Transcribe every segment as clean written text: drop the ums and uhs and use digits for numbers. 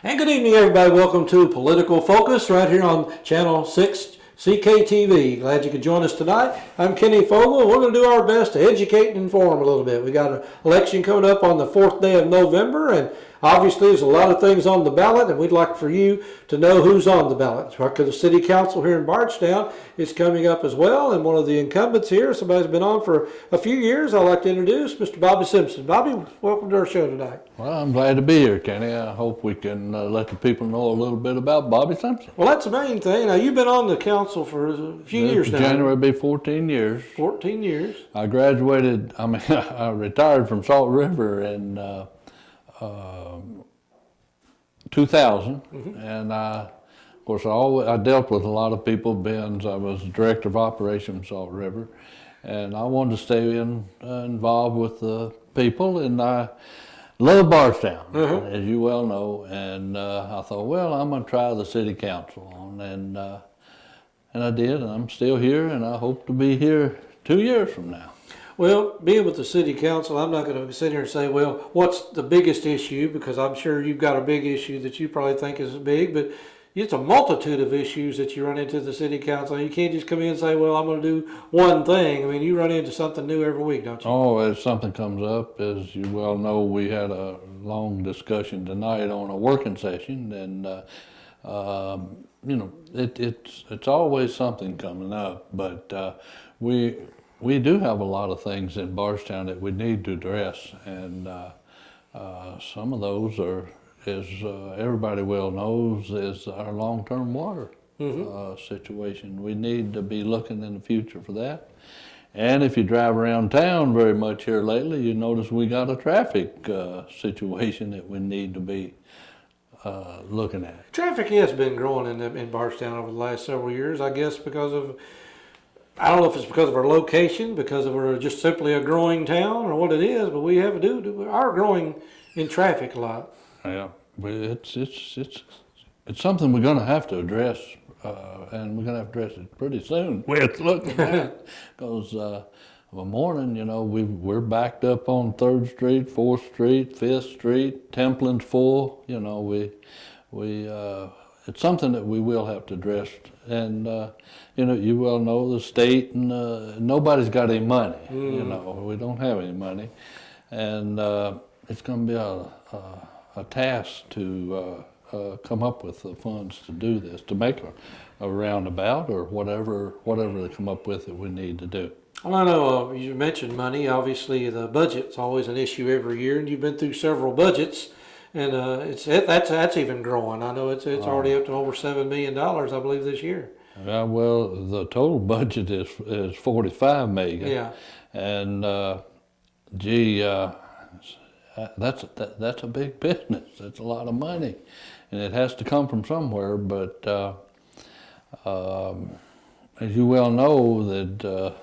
And good evening, everybody. Welcome to Political Focus right here on Channel 6 CKTV. Glad you could join us tonight. I'm Kenny Fogle, and we're going to do our best to educate and inform a little bit. We got an election coming up on the 4th day of November, and obviously there's a lot of things on the ballot, and we'd like for you to know who's on the ballot. The City Council here in Bardstown is coming up as well, and one of the incumbents here, somebody who's been on for a few years, I'd like to introduce Mr. Bobby Simpson. Bobby, welcome to our show tonight. Well, I'm glad to be here, Kenny. I hope we can let the people know a little bit about Bobby Simpson. Well, that's the main thing. Now, you've been on the council for a few years now. January will be 14 years. 14 years. I graduated, I retired from Salt River in 2000, and of course, I dealt with a lot of people. I was director of operations Salt River, and I wanted to stay involved with the people, and I love Bardstown, as you well know, and I thought, well, I'm going to try the city council on, and I did, and I'm still here, and I hope to be here 2 years from now. Well, being with the city council, I'm not going to sit here and say, well, what's the biggest issue, because I'm sure you've got a big issue that you probably think is big, but it's a multitude of issues that you run into the city council. You can't just come in and say, well, I'm going to do one thing. I mean, you run into something new every week, don't you? Oh, as something comes up, as you well know, we had a long discussion tonight on a working session, and you know, it's always something coming up, but we do have a lot of things in Bardstown that we need to address, and some of those are, as everybody well knows, is our long-term water situation. We need to be looking in the future for that. And if you drive around town very much here lately, you notice we got a traffic situation that we need to be looking at. Traffic has been growing in Bardstown over the last several years, I guess, because of, I don't know if it's because of our location, because we're just simply a growing town, or what it is, but we are growing in traffic a lot. Yeah, but it's something we're going to have to address, and we're going to have to address it pretty soon. We're looking at, because one morning, you know, we're backed up on 3rd Street, 4th Street, 5th Street, Templin's full. You know, it's something that we will have to address, and you know, you well know the state, and nobody's got any money. You know, we don't have any money, and it's going to be a task to come up with the funds to do this, to make a roundabout or whatever they come up with that we need to do. Well, I know you mentioned money. Obviously, the budget's always an issue every year, and you've been through several budgets, and that's even growing. I know it's already up to over $7 million, I believe, this year. Yeah, well, the total budget is $45 million. Yeah, and gee, that's a big business. That's a lot of money, and it has to come from somewhere. But as you well know, that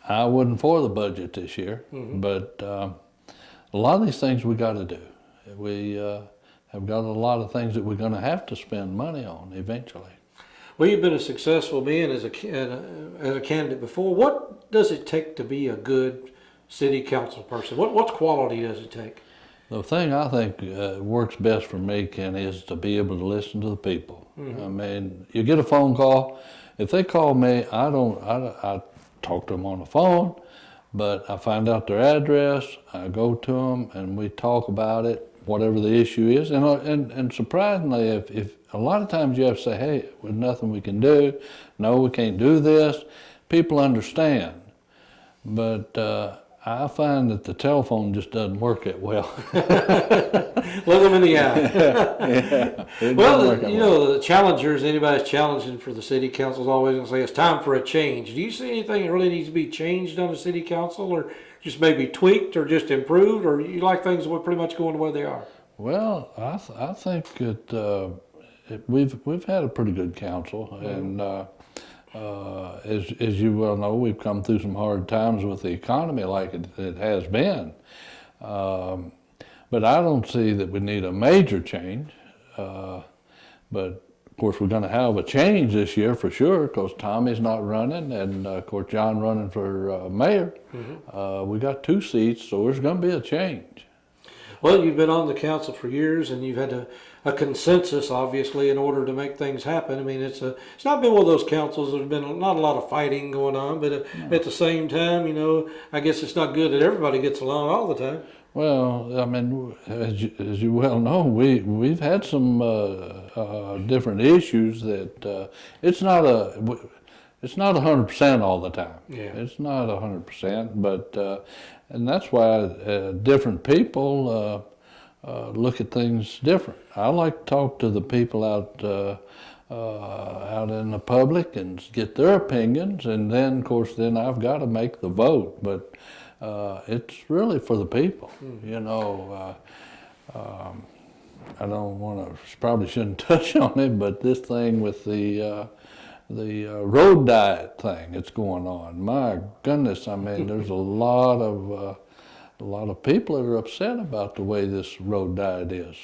I wasn't for the budget this year, but a lot of these things we got to do. We have got a lot of things that we're going to have to spend money on eventually. Well, you've been a successful being as a candidate before. What does it take to be a good city council person? What quality does it take? The thing I think works best for me, Ken, is to be able to listen to the people. I mean, you get a phone call. If they call me, I talk to them on the phone, but I find out their address, I go to them, and we talk about it, whatever the issue is. And surprisingly, if a lot of times you have to say, hey, there's nothing we can do, no, we can't do this, people understand. But I find that the telephone just doesn't work that well. Look them in the eye. Well, you know, the challengers, anybody's challenging for the city council is always going to say it's time for a change. Do you see anything that really needs to be changed on the city council, or just maybe tweaked, or just improved, or you like things that are pretty much going the way they are? Well, I think that we've had a pretty good council, and as you well know, we've come through some hard times with the economy, like it has been. But I don't see that we need a major change. But of course, we're going to have a change this year for sure, because Tommy's not running, and of course, John running for mayor. We got 2 seats, so there's going to be a change. Well, you've been on the council for years, and you've had a consensus, obviously, in order to make things happen. I mean, it's not been one of those councils. There's been not a lot of fighting going on, but at the same time, I guess it's not good that everybody gets along all the time. Well, I mean, as you well know, we've had some different issues that it's not 100% all the time. Yeah. It's not 100%, but and that's why different people look at things different. I like to talk to the people out in the public and get their opinions, and then, of course, then I've got to make the vote. But it's really for the people, I don't want to, probably shouldn't touch on it, but this thing with the road diet thing that's going on. My goodness, I mean, there's a lot of people that are upset about the way this road diet is.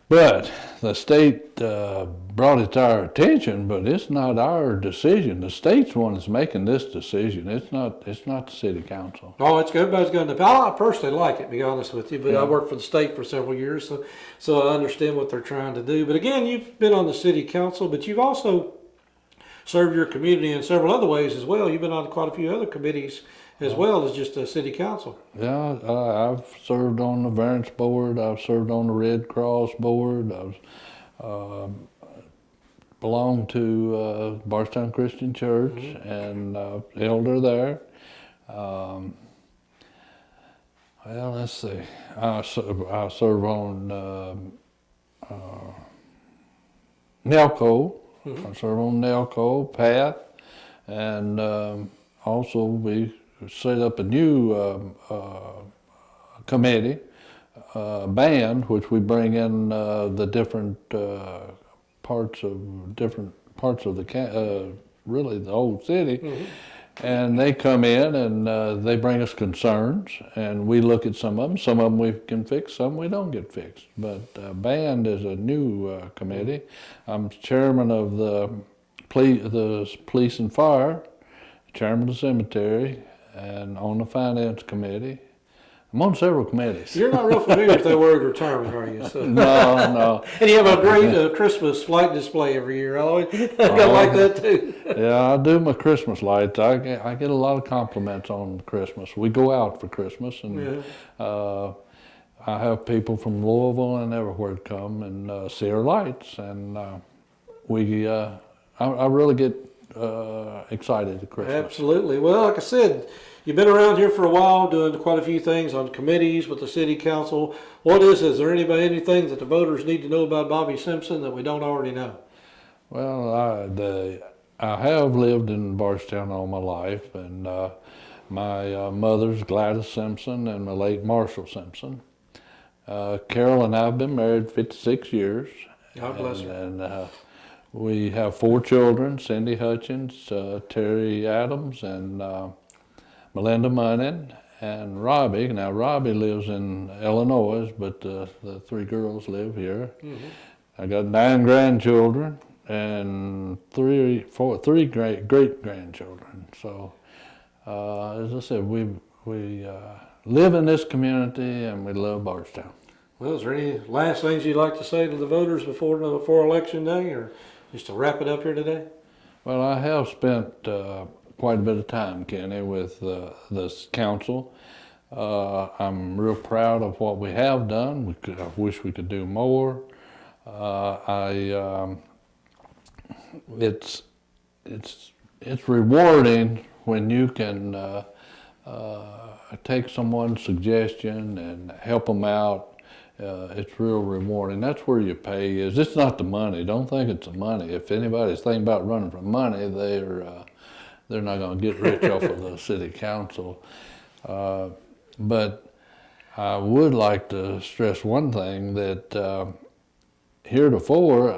But the state brought it to our attention, but it's not our decision. The state's one that's making this decision. It's not the city council. Oh, everybody's going to. I personally like it, to be honest with you, but I worked for the state for several years, so I understand what they're trying to do. But again, you've been on the city council, but you've also served your community in several other ways as well. You've been on quite a few other committees as well as just a city council. Yeah, I've served on the Variance Board. I've served on the Red Cross Board. I've belonged to Bardstown Christian Church and elder there. Well, let's see. I serve on NELCO. I serve on NELCO, PATH, and also we set up a new committee, band, which we bring in the different parts of the really the old city, and they come in and they bring us concerns, and we look at some of them. Some of them we can fix, some we don't get fixed. But band is a new committee. I'm chairman of the police and fire, chairman of the cemetery, and on the finance committee. I'm on several committees. You're not real familiar with that word retirement, are you? So. No. And you have a great Christmas light display every year. I like that too. Yeah, I do my Christmas lights. I get a lot of compliments on Christmas. We go out for Christmas, and I have people from Louisville and everywhere come and see our lights, and I really get excited at Christmas. Absolutely. Well, like I said, you've been around here for a while, doing quite a few things on committees with the city council. Is there anything that the voters need to know about Bobby Simpson that we don't already know? Well, I have lived in Bardstown all my life, and my mother's Gladys Simpson and my late Marshall Simpson. Carol and I have been married 56 years. God bless her. And we have 4 children: Cindy Hutchins, Terry Adams, and Melinda Munnin, and Robbie. Now, Robbie lives in Illinois, but the 3 girls live here. I got 9 grandchildren and 3 great-grandchildren. So, as I said, we live in this community, and we love Bardstown. Well, is there any last things you'd like to say to the voters before Election Day, or just to wrap it up here today? Well, I have spent quite a bit of time, Kenny, with this council. I'm real proud of what we have done. I wish we could do more. It's rewarding when you can take someone's suggestion and help them out. It's real rewarding. That's where your pay is. It's not the money. Don't think it's the money. If anybody's thinking about running for money, they're not going to get rich off of the city council. But I would like to stress one thing, that heretofore,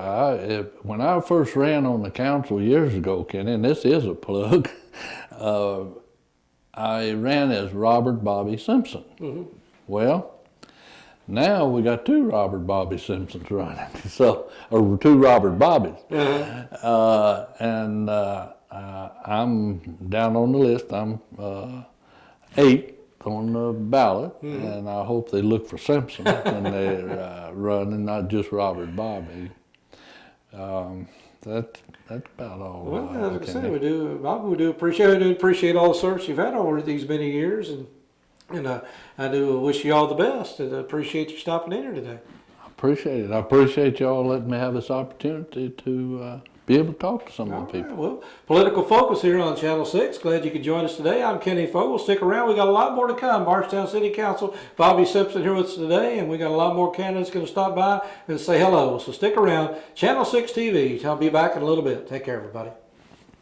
when I first ran on the council years ago, Kenny, and this is a plug, I ran as Robert Bobby Simpson. Well, now we got 2 Robert Bobby Simpsons running, or 2 Robert Bobbies. And I'm down on the list. I'm 8, on the ballot, and I hope they look for Simpson when they're running, not just Robert Bobby. That's about all. Well, as I say, we do, Bob, we do appreciate all the service you've had over these many years, and I do wish you all the best, and I appreciate you stopping in here today. I appreciate it. I appreciate y'all letting me have this opportunity to be able to talk to some of the people. Right, well, Political Focus here on Channel 6. Glad you could join us today. I'm Kenny Fogel. Stick around. We got a lot more to come. Bardstown City Council, Bobby Simpson here with us today, and we got a lot more candidates going to stop by and say hello. So stick around. Channel 6 TV. I'll be back in a little bit. Take care, everybody.